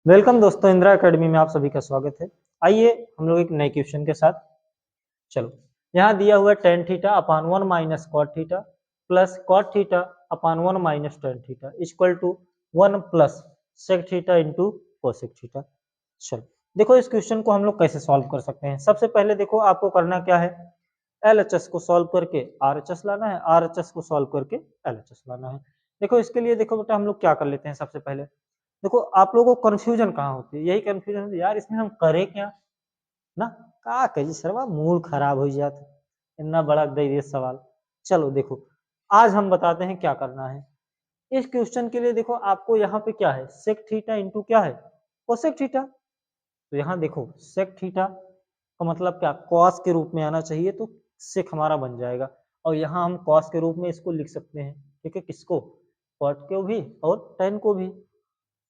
Welcome दोस्तों, Indira academy में आप सभी का स्वागत है। आइए हम लोग एक नए क्वेश्चन के साथ चलो। यहाँ दिया हुआ है tan theta upon 1 minus cot theta plus cot theta upon 1 minus tan theta equal to 1 plus sec theta into cosec theta. चलो देखो इस क्वेश्चन को हम लोग कैसे सॉल्व कर सकते हैं। सबसे पहले देखो आपको करना क्या है, एलएचएस को सॉल्व करके आरएचएस लाना है, आरएचएस को सॉल्व करके एलएचएस लाना है। देखो इसके लिए देखो बेटा हम लोग क्या कर लेते हैं। सबसे पहले देखो आप लोगों को कंफ्यूजन कहाँ होती है, यही कंफ्यूजन होती है यार इसमें हम करें क्या ना, का कही सरवा मूड खराब हो जाता इतना बड़ा दे दिए सवाल। चलो देखो आज हम बताते हैं क्या करना है। इस क्वेश्चन के लिए देखो आपको यहाँ पे क्या है, सेक थीटा इंटू क्या है, कोसेक थीटा। तो यहाँ देखो सेक थीटा का मतलब क्या, कॉस के रूप में आना चाहिए, तो सेक हमारा बन जाएगा और यहाँ हम कॉस के रूप में इसको लिख सकते हैं। ठीक है, किसको, कॉट को भी और टेन को भी।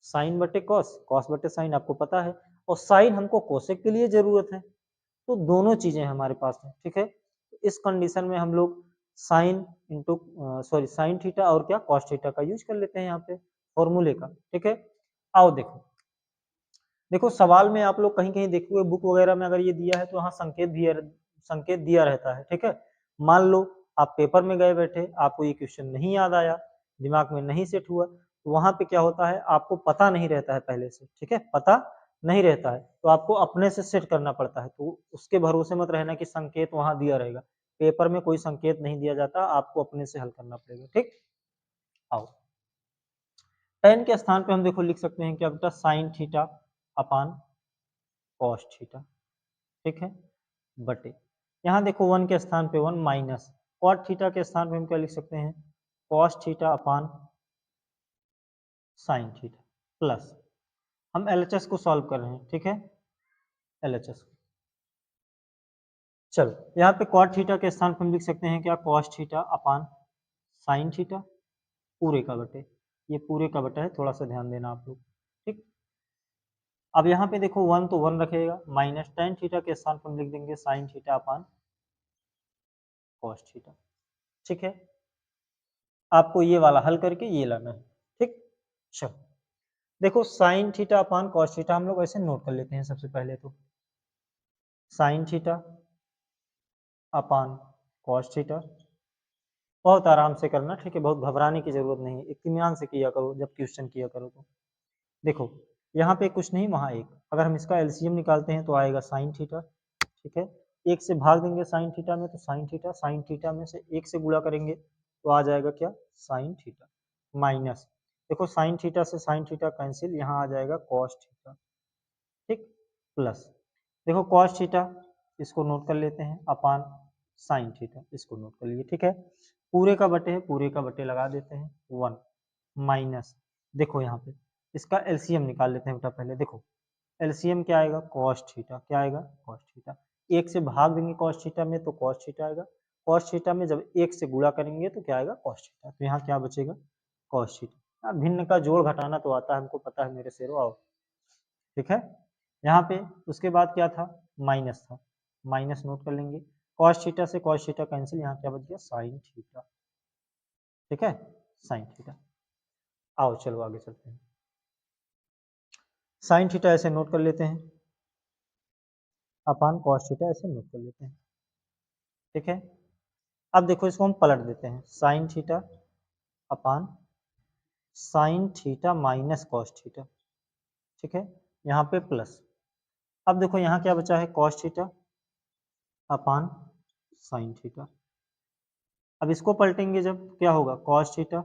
साइन बटे कॉस, कॉस बटे साइन आपको पता है, और साइन हमको कोसेक के लिए जरूरत है, तो दोनों चीजें हमारे पास हैं। ठीक है, इस कंडीशन में हम लोग साइन इंटू साइन थीटा और क्या कॉस थीटा का यूज कर लेते हैं यहाँ पे फॉर्मूले का। ठीक है, आओ देखो देखो सवाल में आप लोग कहीं कहीं देखे हुए बुक वगैरह में अगर ये दिया है तो वहाँ संकेत दिया रहता है। ठीक है, मान लो आप पेपर में गए बैठे, आपको ये क्वेश्चन नहीं याद आया, दिमाग में नहीं सेट हुआ, तो वहां पे क्या होता है आपको पता नहीं रहता है पहले से। ठीक है, पता नहीं रहता है तो आपको अपने से सेट करना पड़ता है, तो उसके भरोसे मत रहना कि संकेत वहां दिया रहेगा। पेपर में कोई संकेत नहीं दिया जाता, आपको अपने से हल करना पड़ेगा। ठीक, आओ टेन के स्थान पे हम देखो लिख सकते हैं क्या बेटा, sine theta upon cos theta. ठीक है, बटे यहाँ देखो वन के स्थान पे वन माइनस कॉट थीटा के स्थान पे हम क्या लिख सकते हैं, cos theta upon sine theta plus हम एलएचएस को सॉल्व कर रहे हैं। ठीक है, एलएचएस चलो यहाँ पे कॉट थीटा के स्थान पे हम लिख सकते हैं क्या, cos theta upon sine theta पूरे का बटे, ये पूरे का बटा है, थोड़ा सा ध्यान देना आप लोग। ठीक, अब यहाँ पे देखो वन तो वन रखेगा, माइनस टेन थीटा के स्थान पर हम लिख देंगे sine theta upon cos theta. ठीक है, आपको ये वाला हल करके ये लाना है। ठीक, चलो देखो sine theta upon cos theta हम लोग ऐसे नोट कर लेते हैं। सबसे पहले तो sine theta upon cos theta, बहुत आराम से करना। ठीक है, बहुत घबराने की जरूरत नहीं है, इत्मीनान से किया करो जब क्वेश्चन किया करो। तो देखो यहाँ पे कुछ नहीं वहाँ एक, अगर हम इसका एलसीएम निकालते हैं तो आएगा साइन थीटा। ठीक है, एक से भाग देंगे साइन थीटा में तो साइन थीटा में से एक से गुणा करेंगे तो आ जाएगा क्या, साइन थीटा माइनस, देखो साइन थीटा से साइन थीटा कैंसिल, यहाँ आ जाएगा कॉस थीटा। ठीक, प्लस देखो कॉस थीटा इसको नोट कर लेते हैं अपान साइन थीटा, इसको नोट कर लिए। ठीक है, पूरे का बटे है, पूरे का बटे लगा देते हैं वन माइनस, देखो यहाँ पे इसका एलसीएम निकाल लेते हैं बेटा। पहले देखो एलसीएम क्या आएगा, कॉस थीटा, क्या आएगा कॉस थीटा, एक से भाग देंगे कॉस थीटा में तो कॉस थीटा आएगा, कॉस थीटा में जब एक से गुणा करेंगे तो क्या आएगा कॉस थीटा, तो यहाँ क्या बचेगा कॉस थीटा। भिन्न का जोड़ घटाना तो आता है, हमको पता है मेरे शेरों, आओ। ठीक है, यहाँ पे उसके बाद क्या था, माइनस था, माइनस नोट कर लेंगे, कॉस थीटा से कॉस थीटा कैंसिल, यहाँ क्या बच गया साइन थीटा। ठीक है, साइन थीटा, आओ चलो आगे चलते हैं। साइन थीटा ऐसे नोट कर लेते हैं अपान कॉस थीटा ऐसे नोट कर लेते हैं। ठीक है, अब देखो इसको हम पलट देते हैं, sine theta upon sine theta minus cos theta. ठीक है, यहाँ पे प्लस, अब देखो यहाँ क्या बचा है, cos theta upon sine theta. अब इसको पलटेंगे जब क्या होगा, cos theta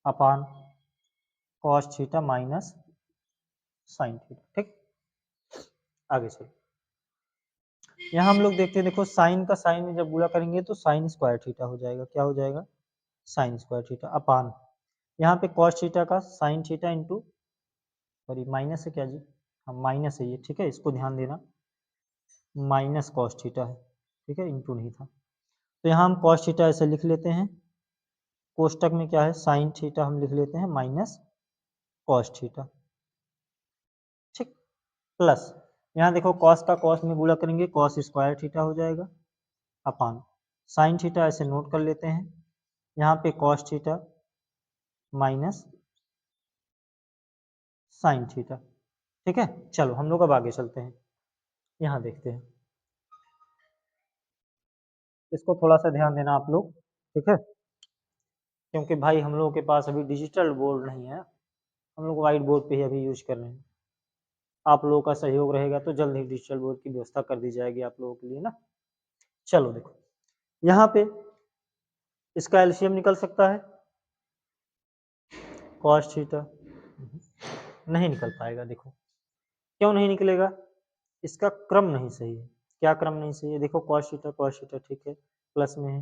upon cos theta minus sine theta. ठीक, आगे चलो यहाँ हम लोग देखते हैं, देखो साइन का साइन में जब गुणा करेंगे तो साइन स्क्वायर थीटा हो जाएगा, क्या हो जाएगा साइन स्क्वायर थीटा अपान यहाँ पे कॉस थीटा का sine theta into, sorry minus है क्या जी, हाँ माइनस है ये। ठीक है, इसको ध्यान देना, माइनस कॉस थीटा है। ठीक है, इंटू नहीं था, तो यहाँ हम कॉस थीटा ऐसे लिख लेते हैं, कोष्टक में क्या है साइन थीटा हम लिख लेते हैं माइनस कॉस थीटा। ठीक, प्लस यहाँ देखो कॉस का कॉस में गुणा करेंगे कॉस स्क्वायर थीटा हो जाएगा अपान साइन थीटा ऐसे नोट कर लेते हैं, यहाँ पे cos theta minus sine theta. ठीक है, चलो हम लोग अब आगे चलते हैं, यहाँ देखते हैं, इसको थोड़ा सा ध्यान देना आप लोग, ठीक है, क्योंकि भाई हम लोगों के पास अभी डिजिटल बोर्ड नहीं है, हम लोग व्हाइट बोर्ड पे ही अभी यूज कर रहे हैं। आप लोगों का सहयोग रहेगा तो जल्द ही डिजिटल बोर्ड की व्यवस्था कर दी जाएगी आप लोगों के लिए ना। चलो देखो, यहाँ पे इसका एलसीएम निकल सकता है cos थीटा, नहीं निकल पाएगा। देखो क्यों नहीं निकलेगा, इसका क्रम नहीं सही है। क्या क्रम नहीं सही है, देखो cos थीटा ठीक है, प्लस में है,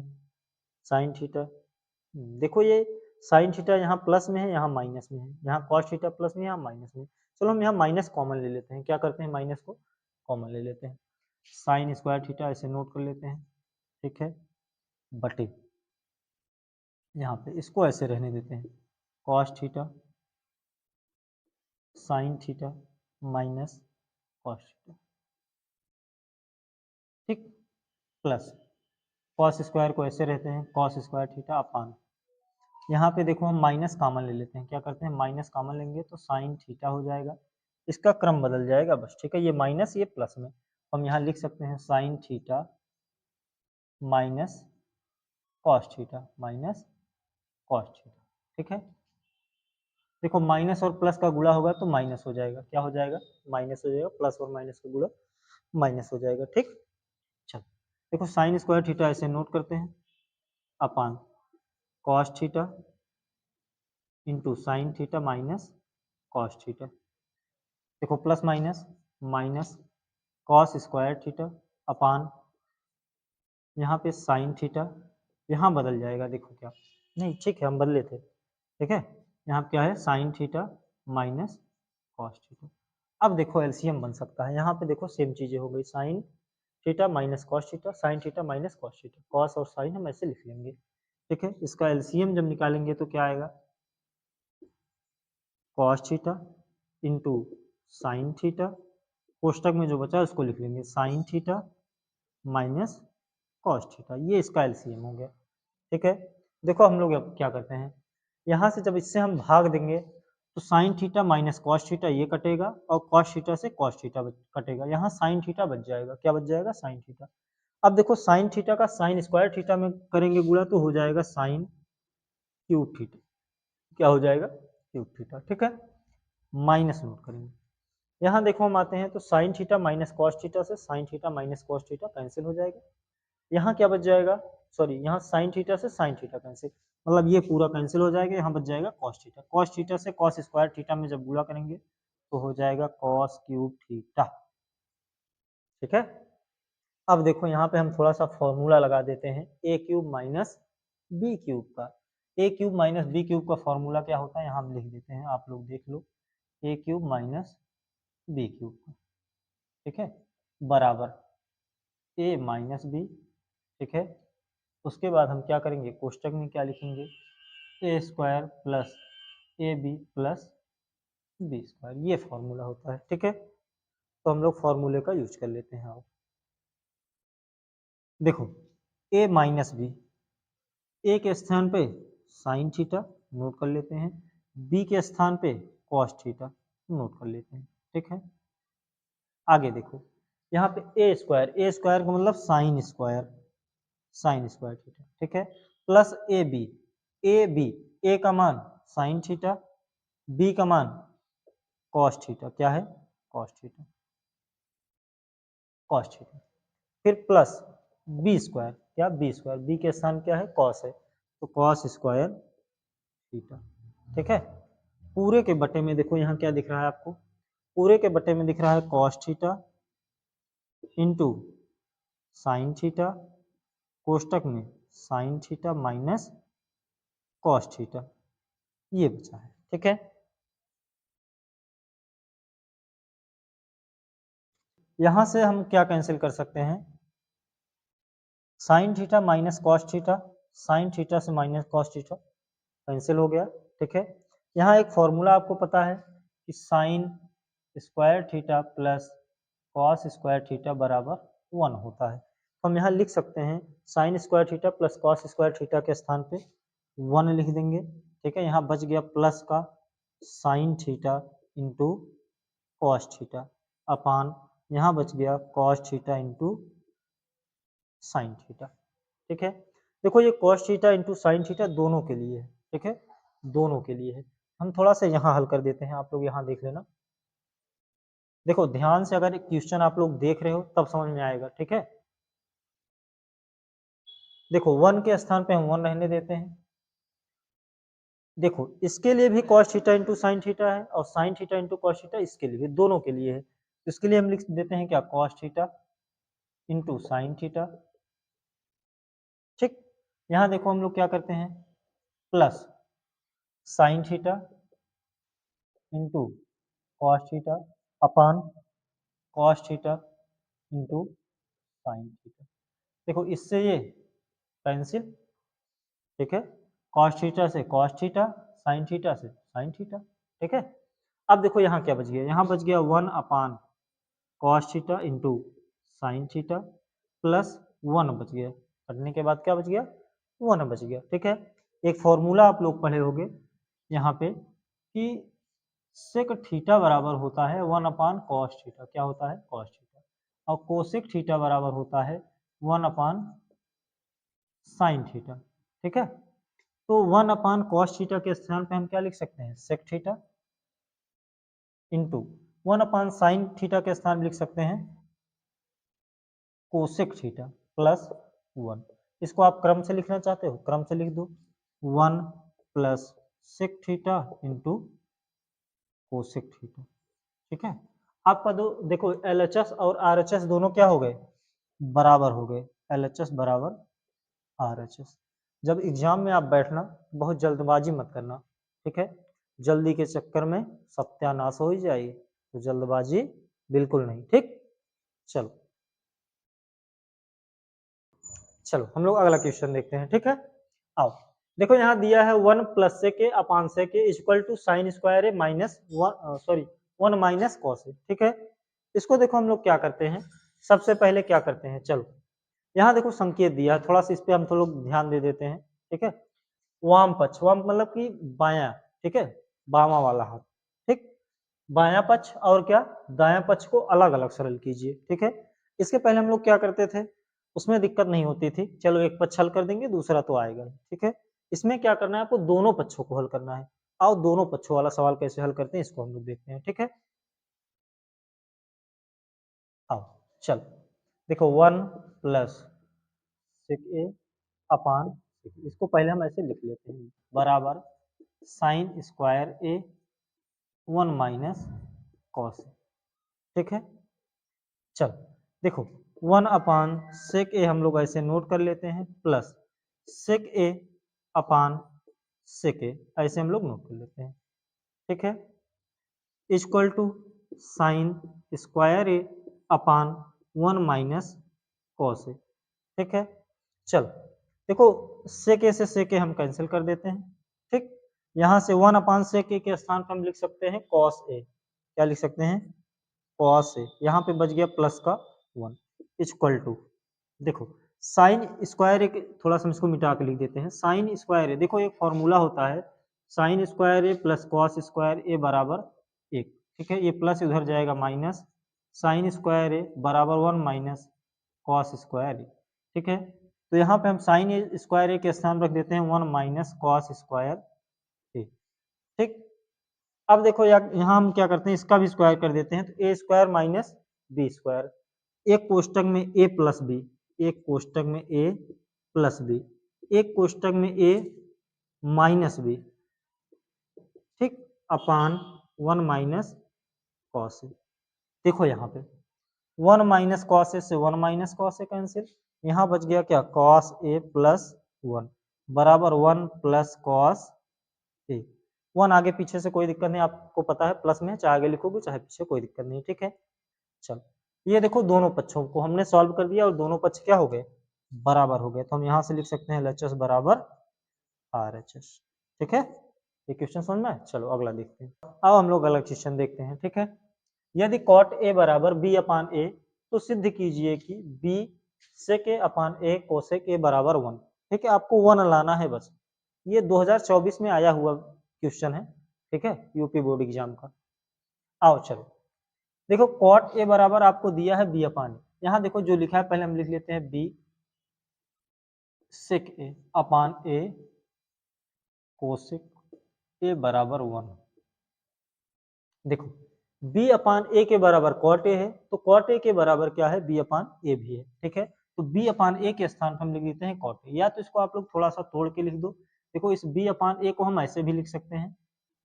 sin थीटा, देखो ये sin थीटा यहाँ प्लस में है, यहाँ माइनस में है, यहाँ cos थीटा प्लस में, यहाँ माइनस में। चलो हम यहाँ माइनस कॉमन ले लेते हैं, क्या करते हैं, माइनस को कॉमन ले लेते हैं, साइन स्क्वायर थीटा ऐसे नोट कर लेते हैं, ठीक है, बटे यहाँ पे इसको ऐसे रहने देते हैं, cos theta sine theta minus cos theta, ठीक, प्लस cos स्क्वायर को ऐसे रहते हैं, cos स्क्वायर थीटा अपान, यहाँ पे देखो हम माइनस कॉमन ले लेते हैं, क्या करते हैं, माइनस कॉमन लेंगे तो साइन थीटा हो जाएगा, इसका क्रम बदल जाएगा बस, ठीक है, ये माइनस ये प्लस में हम यहाँ लिख सकते हैं sign theta minus cos theta minus cos theta, ठीक है, देखो माइनस और प्लस का गुणा होगा तो माइनस हो जाएगा, क्या हो जाएगा, माइनस हो जाएगा, प्लस और माइनस का गुणा माइनस हो जाएगा, ठीक। चलो देखो साइन स्क्वायर थीटा ऐसे नोट करते हैं, upon cos theta into sine theta minus cos theta, देखो plus minus minus cos square theta upon यहाँ पे साइन थीटा, यहाँ बदल जाएगा, देखो क्या, नहीं ठीक है हम बदले थे, ठीक है, यहाँ क्या है sine theta minus cos theta. अब देखो एलसीएम बन सकता है, यहाँ पे देखो सेम चीजें हो गई, sign theta minus cos theta, sign theta minus cos theta, cos और साइन हम ऐसे लिख लेंगे, ठीक है, इसका एलसीएम जब निकालेंगे तो क्या आएगा, cos theta into sine theta, कोष्टक में जो बचा है उसको लिख लेंगे sine theta minus cos theta, ये इसका एलसीएम हो गया, ठीक है। देखो हम लोग अब क्या करते हैं, यहाँ से जब इससे हम भाग देंगे तो sine theta minus cos theta ये कटेगा और कॉस थीटा से कॉस थीटा कटेगा, यहाँ साइन थीटा बच जाएगा, क्या बच जाएगा, साइन थीटा। अब देखो साइन थीटा का साइन स्क्वायर थीटा में करेंगे गुणा तो हो जाएगा साइन क्यूब थीटा, क्या हो जाएगा, क्यूब थीटा, ठीक है, माइनस नोट करेंगे, यहाँ देखो हम आते हैं तो sine theta minus cos theta से sine theta minus cos theta cancel हो जाएगा, यहाँ क्या बच जाएगा, सॉरी यहाँ साइन थीटा से साइन थीटा कैंसिल, मतलब ये पूरा कैंसिल हो जाएगा, यहाँ बच जाएगा कॉस थीटा से कॉस स्क्वायर थीटा में जब गुणा करेंगे तो हो जाएगा कॉस क्यूब थीटा, ठीक है। अब देखो यहाँ पे हम थोड़ा सा फॉर्मूला लगा देते हैं, ए क्यूब माइनस बी क्यूब का, ए क्यूब माइनस बी क्यूब का फॉर्मूला क्या होता है, यहाँ हम लिख देते हैं, आप लोग देख लो, ए क्यूब माइनस बी क्यूब का, ठीक है, बराबर ए माइनस बी, ठीक है, उसके बाद हम क्या करेंगे, कोष्टक में क्या लिखेंगे, A square plus A B plus B square, ये फॉर्मूला होता है, ठीक है, तो हम लोग फॉर्मूले का यूज कर लेते हैं। अब देखो ए माइनस बी, ए के स्थान पे साइन थीटा नोट कर लेते हैं, बी के स्थान पे कॉस थीटा नोट कर लेते हैं, ठीक है। आगे देखो यहाँ पे ए स्क्वायर का मतलब साइन स्क्वायर थीटा, ठीक है, प्लस ए बी, ए का मान साइन थीटा, बी का मान कॉस थीटा, क्या है, कॉस थीटा, कॉस थीटा, फिर प्लस बी स्क्वायर, क्या बी स्क्वायर, बी के स्थान क्या है, कॉस है, तो कॉस स्क्वायर थीटा, ठीक है। पूरे के बटे में देखो यहाँ क्या दिख रहा है आपको, पूरे के बटे में दिख रहा है cos theta into sine theta, कोष्टक में sine theta minus cos theta, ये बचा है, ठीक है। यहां से हम क्या कैंसिल कर सकते हैं, sign theta minus cos theta, sign theta से माइनस कॉस थीटा कैंसिल हो गया, ठीक है। यहाँ एक फॉर्मूला आपको पता है कि sign square theta plus cos square theta बराबर 1 होता है, तो हम यहाँ लिख सकते हैं sign square theta plus cos square theta के स्थान पे 1 लिख देंगे, ठीक है, यहाँ बच गया प्लस का sine theta into cos theta upon यहाँ बच गया cos theta into sine theta. ठीक है, देखो ये cos theta into sine theta दोनों के लिए है। ठीक है, दोनों के लिए है। हम थोड़ा सा यहाँ हल कर देते हैं, आप लोग यहाँ देख लेना। देखो ध्यान से अगर क्वेश्चन आप लोग देख रहे हो तब समझ में आएगा। ठीक है, देखो 1 के स्थान पे हम 1 रहने देते हैं। देखो इसके लिए भी cos theta into sine theta है और sine theta into cos theta इसके लिए भी, दोनों के लिए है। तो इसके लिए हम लिख देते हैं क्या, cos theta into sine theta. ठीक, यहाँ देखो हम लोग क्या करते हैं, plus sine theta into cos theta upon cos theta into sine theta. देखो इससे ये कैंसिल। ठीक है, कॉस थीटा से कॉस थीटा, साइन थीटा से साइन थीटा। ठीक है, अब देखो यहाँ क्या बच गया, यहाँ बच गया 1 अपान cos theta into sine theta plus 1 बच गया। कटने के बाद क्या बच गया, 1 बच गया। ठीक है, एक फॉर्मूला आप लोग पढ़े होंगे यहाँ पे कि सेक थीटा बराबर होता है 1 अपान कॉस थीटा, क्या होता है, कॉस थीटा, और कोसेक थीटा बराबर होता है 1 अपान साइन थीटा। ठीक है, तो 1 अपान कॉस थीटा के स्थान पे हम क्या लिख सकते हैं, sec theta into 1 upon sine theta के स्थान पे लिख सकते हैं कोसेक थीटा प्लस 1। इसको आप क्रम से लिखना चाहते हो, क्रम से लिख दो, 1 plus sec theta into cosec theta. ठीक है, आपका दो देखो एलएचएस और आरएचएस दोनों क्या हो गए, बराबर हो गए। एलएचएस बराबर आरएचएस। जब एग्जाम में आप बैठना बहुत जल्दबाजी मत करना। ठीक है, जल्दी के चक्कर में सत्यानाश हो ही जाएगी, तो जल्दबाजी बिल्कुल नहीं। ठीक, चलो चलो हम लोग अगला क्वेश्चन देखते हैं। ठीक है, आओ देखो यहाँ दिया है 1 प्लस से के अपान से के equal to sine square A minus 1 sorry 1 minus cos A. ठीक है, इसको देखो हम लोग क्या करते हैं, सबसे पहले क्या करते हैं, चलो यहाँ देखो संकेत दिया है, थोड़ा सा इस पे हम तो लोग ध्यान दे देते हैं। ठीक है, वाम पक्ष, वाम मतलब कि बायां। ठीक है, बामा वाला हाथ। ठीक, बायां पक्ष और क्या, दायां पक्ष को अलग अलग सरल कीजिए। ठीक है, इसके पहले हम लोग क्या करते थे, उसमें दिक्कत नहीं होती थी, चलो एक पक्ष हल कर देंगे दूसरा तो आएगा। ठीक है, इसमें क्या करना है, आपको दोनों पक्षों को हल करना है। आओ दोनों पक्षों वाला सवाल कैसे हल करते हैं इसको हम लोग देखते हैं। ठीक है, आओ चलो देखो 1 प्लस सेक ए अपान, इसको पहले हम ऐसे लिख लेते हैं, बराबर साइन स्क्वायर ए 1 माइनस कॉस। ठीक है, चलो देखो 1 अपान सेक ए हम लोग ऐसे नोट कर लेते हैं, प्लस सेक ए अपान सेक ए ऐसे हम लोग नोट कर लेते हैं। ठीक है, equal to sine square A upon 1 minus cos A. ठीक है, चलो देखो सेक ए से सेक ए हम कैंसिल कर देते हैं। ठीक, यहाँ से 1 अपान सेक ए के स्थान पर हम लिख सकते हैं कॉस ए, क्या लिख सकते हैं, कॉस ए, यहाँ पे बच गया प्लस का 1 इक्वल टू, देखो साइन स्क्वायर ए, थोड़ा सा इसको मिटा के लिख देते हैं, साइन स्क्वायर ए, देखो एक फॉर्मूला होता है साइन स्क्वायर ए प्लस कॉस स्क्वायर ए बराबर 1। ठीक है, ये प्लस उधर जाएगा माइनस, साइन स्क्वायर ए बराबर 1 माइनस कॉस स्क्वायर ए। ठीक है, तो यहाँ पे हम साइन स्क्वायर ए के स्थान रख देते हैं 1 माइनस कॉस स्क्वायर ए। ठीक, अब देखो यहाँ हम क्या करते हैं, इसका भी स्क्वायर कर देते हैं, तो ए स्क्वायर माइनस बी स्क्वायर, एक कोष्टक में ए प्लस बी, एक कोष्टक में ए प्लस बी, एक कोष्टक में ए माइनस बी। ठीक, अपान 1 माइनस कॉस ए। देखो यहाँ पे 1 माइनस कॉस ए से 1 माइनस कॉस ए कैंसिल, यहाँ बच गया क्या, कॉस ए प्लस 1 बराबर 1 प्लस कॉस ए। 1 आगे पीछे से कोई दिक्कत नहीं, आपको पता है प्लस में चाहे आगे लिखोगे चाहे पीछे कोई दिक्कत नहीं। ठीक है, चलो ये देखो दोनों पक्षों को हमने सॉल्व कर दिया और दोनों पक्ष क्या हो गए, बराबर हो गए, तो हम यहाँ से लिख सकते हैं एलएचएस बराबर आरएचएस। ठीक है, ये क्वेश्चन समझ में आया? चलो अगला देखते हैं। अब हम लोग अगला क्वेश्चन देखते हैं। ठीक है, यदि कॉट ए बराबर बी अपान ए, तो सिद्ध कीजिए कि बी सेक ए अपान ए कोसेक ए बराबर 1। ठीक है, आपको 1 लाना है बस, ये 2024 में आया हुआ क्वेश्चन है। ठीक है, यूपी बोर्ड एग्जाम का। आओ चलो देखो कॉट ए बराबर आपको दिया है बी अपान, यहाँ देखो जो लिखा है पहले हम लिख लेते हैं बी सेक ए अपान ए कोसेक ए बराबर 1। देखो b अपान ए के बराबर कॉट ए है, तो कॉट ए के बराबर क्या है, b अपान ए भी है, ठीक है। तो b अपान ए के स्थान पर हम लिख देते हैं कॉट ए, या तो इसको आप लोग थोड़ा सा तोड़ के लिख दो। देखो इस b अपान ए को हम ऐसे भी लिख सकते हैं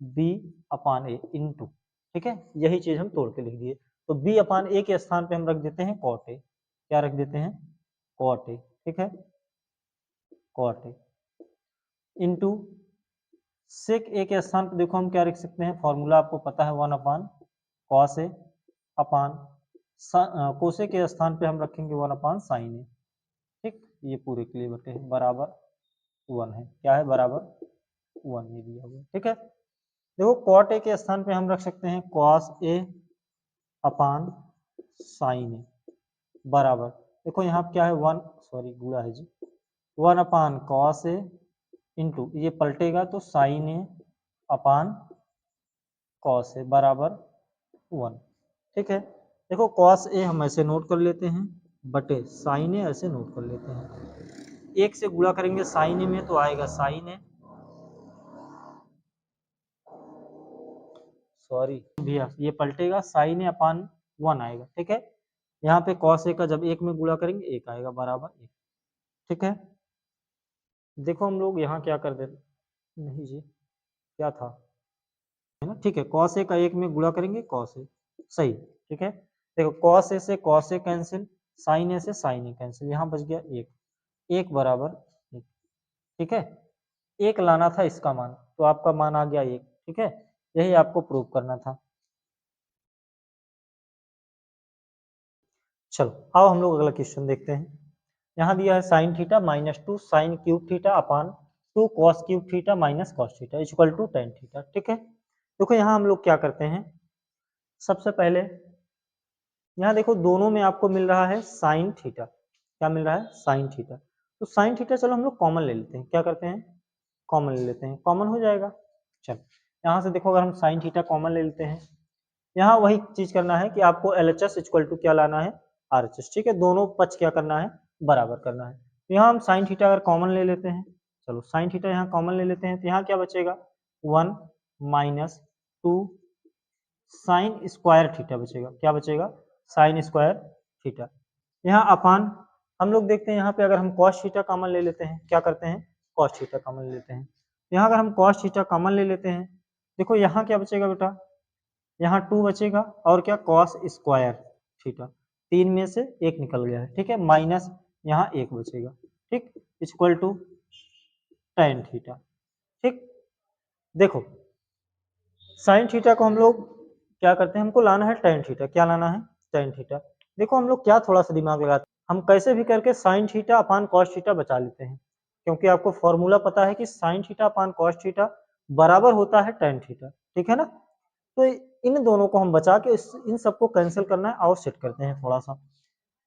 b अपान ए इंटू, ठीक है, यही चीज हम तोड़ के लिख दिए। तो b अपान ए के स्थान पे हम रख देते हैं कॉट ए, क्या रख देते हैं, कॉट ए, ठीक है, कॉट ए इंटू सेक ए के स्थान पर देखो हम क्या लिख सकते हैं, फॉर्मूला आपको पता है 1 अपान कॉस ए अपान कोसे के स्थान पे हम रखेंगे 1 अपान साइन ए, ठीक, ये पूरे के लिए बटे बराबर 1 है, क्या है बराबर 1, ये दिया हुआ, ठीक है। देखो कॉट ए के स्थान पे हम रख सकते हैं कॉस ए अपान साइन ए बराबर, देखो यहाँ क्या है 1, सॉरी गुणा है जी, 1 अपान कॉस ए इंटू ये पलटेगा तो sign A upon cos A बराबर 1, ठीक है। देखो कॉस ए हम ऐसे नोट कर लेते हैं बटे साइन ए ऐसे नोट कर लेते हैं, एक से गुणा करेंगे साइन ए में तो आएगा साइन ए, सॉरी भैया ये पलटेगा साइन ए अपान 1 आएगा, ठीक है। यहाँ पे कॉस ए का जब एक में गुणा करेंगे एक आएगा बराबर 1, ठीक है। देखो हम लोग यहाँ क्या कर देते, नहीं जी क्या था, है ना, ठीक है, कॉस ए का एक में गुणा करेंगे कॉस ए, सही, ठीक है। देखो कॉस ए से कॉस ए कैंसिल, साइन ए से साइन ए कैंसिल, यहाँ बच गया एक, एक बराबर एक, ठीक है। एक लाना था इसका मान, तो आपका मान आ गया एक, ठीक है, यही आपको प्रूव करना था। चलो आओ हम लोग अगला क्वेश्चन देखते हैं। यहाँ दिया है sine theta minus 2 sine cube theta upon 2 cos cube theta minus cos theta equal to tan theta, ठीक है। देखो यहाँ हम लोग क्या करते हैं, सबसे पहले यहाँ देखो दोनों में आपको मिल रहा है साइन थीटा, क्या मिल रहा है, साइन थीटा, तो साइन थीटा चलो हम लोग कॉमन ले लेते हैं, क्या करते हैं, कॉमन ले लेते हैं, कॉमन हो जाएगा। चलो यहाँ से देखो अगर हम साइन थीटा कॉमन ले लेते हैं, यहाँ वही चीज करना है कि आपको LHS इक्वल टू क्या लाना है, RHS, ठीक है, दोनों पक्ष क्या करना है, बराबर करना है। तो यहाँ हम साइन थीटा अगर कॉमन ले लेते हैं, चलो साइन थीटा यहाँ कॉमन ले लेते हैं, तो यहाँ क्या बचेगा 1 माइनस 2 साइन स्क्वायर थीटा बचेगा, क्या बचेगा, साइन स्क्वायर थीटा। यहाँ अपान हम लोग देखते हैं यहाँ पे अगर हम कॉस थीटा कॉमन ले लेते हैं, क्या करते हैं, कॉस थीटा कॉमन ले लेते हैं, यहाँ अगर हम कॉस थीटा कॉमन ले लेते हैं, देखो यहाँ क्या बचेगा बेटा, यहाँ 2 बचेगा और क्या कॉस स्क्वायर थीटा, 3 में से एक निकल गया है, ठीक है, माइनस यहाँ एक बचेगा, ठीक, इक्वल टू टेन थीटा, ठीक। देखो साइन थीटा को हम लोग क्या करते हैं, हमको लाना है टेन थीटा, क्या लाना है, टेन थीटा। देखो हम लोग क्या थोड़ा सा दिमाग लगाते हैं, हम कैसे भी करके sine theta upon cos theta बचा लेते हैं, क्योंकि आपको फॉर्मूला पता है कि sine theta upon cos theta बराबर होता है टेन थीटा, ठीक है ना। तो इन दोनों को हम बचा के इन सबको कैंसिल करना है और सेट करते हैं थोड़ा सा।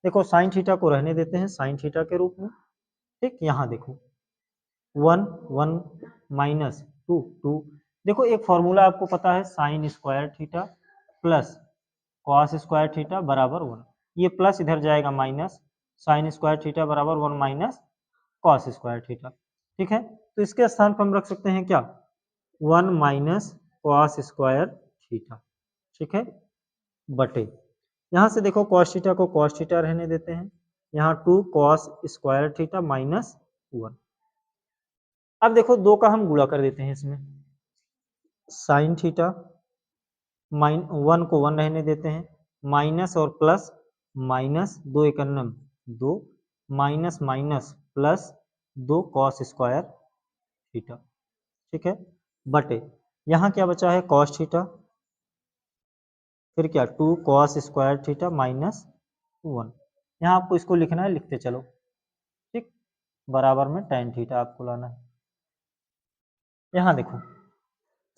देखो साइन थीटा को रहने देते हैं साइन थीटा के रूप में, ठीक, यहाँ देखो 1 1 माइनस 2 2, देखो एक फॉर्मूला आपको पता है sign square theta plus cos square theta बराबर 1, ये प्लस इधर जाएगा माइनस, साइन स्क्वायर थीटा बराबर 1 माइनस कॉस स्क्वायर थीटा, ठीक है। तो इसके स्थान पर हम रख सकते हैं क्या 1 माइनस कॉस स्क्वायर थीटा, ठीक है, बटे यहाँ से देखो कॉस थीटा को कॉस थीटा रहने देते हैं, यहाँ 2 कॉस स्क्वायर थीटा माइनस 1। अब देखो 2 का हम गुणा कर देते हैं इसमें, साइन थीटा 1 को 1 रहने देते हैं, माइनस और plus, minus 2 एकन्नम 2 minus minus plus 2 cos square theta, ठीक है, बटे यहाँ क्या बचा है कॉस थीटा, फिर क्या 2 कॉस स्क्वायर थीटा माइनस 1, यहाँ आपको इसको लिखना है, लिखते चलो, ठीक, बराबर में टेन थीटा आपको लाना है। यहाँ देखो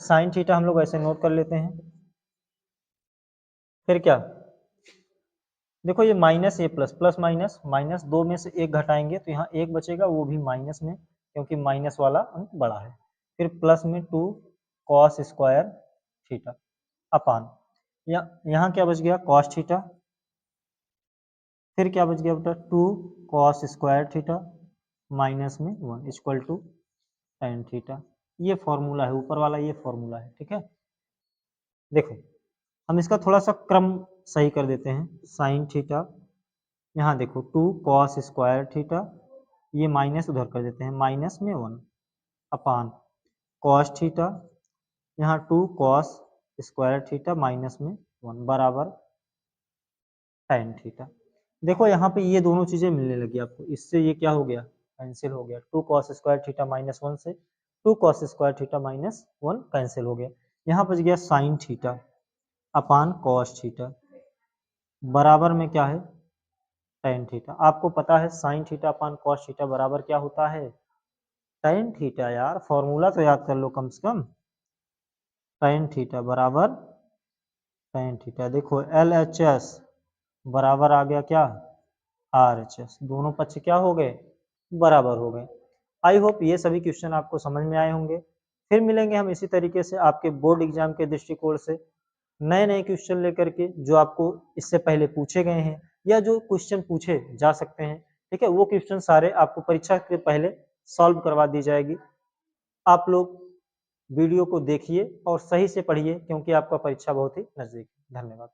साइन थीटा हम लोग ऐसे नोट कर लेते हैं, फिर क्या देखो ये माइनस ये प्लस, प्लस माइनस माइनस, 2 में से एक घटाएंगे तो यहाँ एक बचेगा, वो भी माइनस में, क्योंकि माइनस वाला अंक बड़ा है, फिर प्लस में 2 कॉस स्क्वायर थीटा अपान, यहाँ क्या बच गया cos थीटा, फिर क्या बच गया बेटा 2 cos स्क्वायर थीटा माइनस में 1 इक्वल टू tan थीटा। ये फॉर्मूला है, ऊपर वाला ये फॉर्मूला है, ठीक है। देखो हम इसका थोड़ा सा क्रम सही कर देते हैं। साइन थीटा, यहाँ देखो 2 cos स्क्वायर थीटा, ये माइनस उधर कर देते हैं, माइनस में 1 अपान cos थीटा, यहाँ 2 cos स्क्वायर थीटा माइनस में 1 बराबर tan थीटा। देखो यहाँ पे ये दोनों चीजें मिलने लगी आपको, इससे ये क्या हो गया, कैंसिल हो गया। 2 cos स्क्वायर थीटा माइनस 1 से 2 cos square theta minus 1 cancel हो गया। यहाँ बच गया sine theta upon cos theta बराबर में क्या है, tan थीटा। आपको पता है sine theta upon cos theta बराबर क्या होता है, tan थीटा। यार फॉर्मूला तो याद कर लो कम से कम। tan थीटा बराबर tan थीटा, देखो LHS बराबर आ गया क्या, RHS। दोनों पक्ष क्या हो गए, बराबर हो गए। आई होप ये सभी क्वेश्चन आपको समझ में आए होंगे। फिर मिलेंगे हम इसी तरीके से आपके बोर्ड एग्जाम के दृष्टिकोण से नए नए क्वेश्चन लेकर के, जो आपको इससे पहले पूछे गए हैं या जो क्वेश्चन पूछे जा सकते हैं, ठीक है। वो क्वेश्चन सारे आपको परीक्षा के पहले सॉल्व करवा दी जाएगी। आप लोग वीडियो को देखिए और सही से पढ़िए, क्योंकि आपका परीक्षा बहुत ही नजदीक है। धन्यवाद।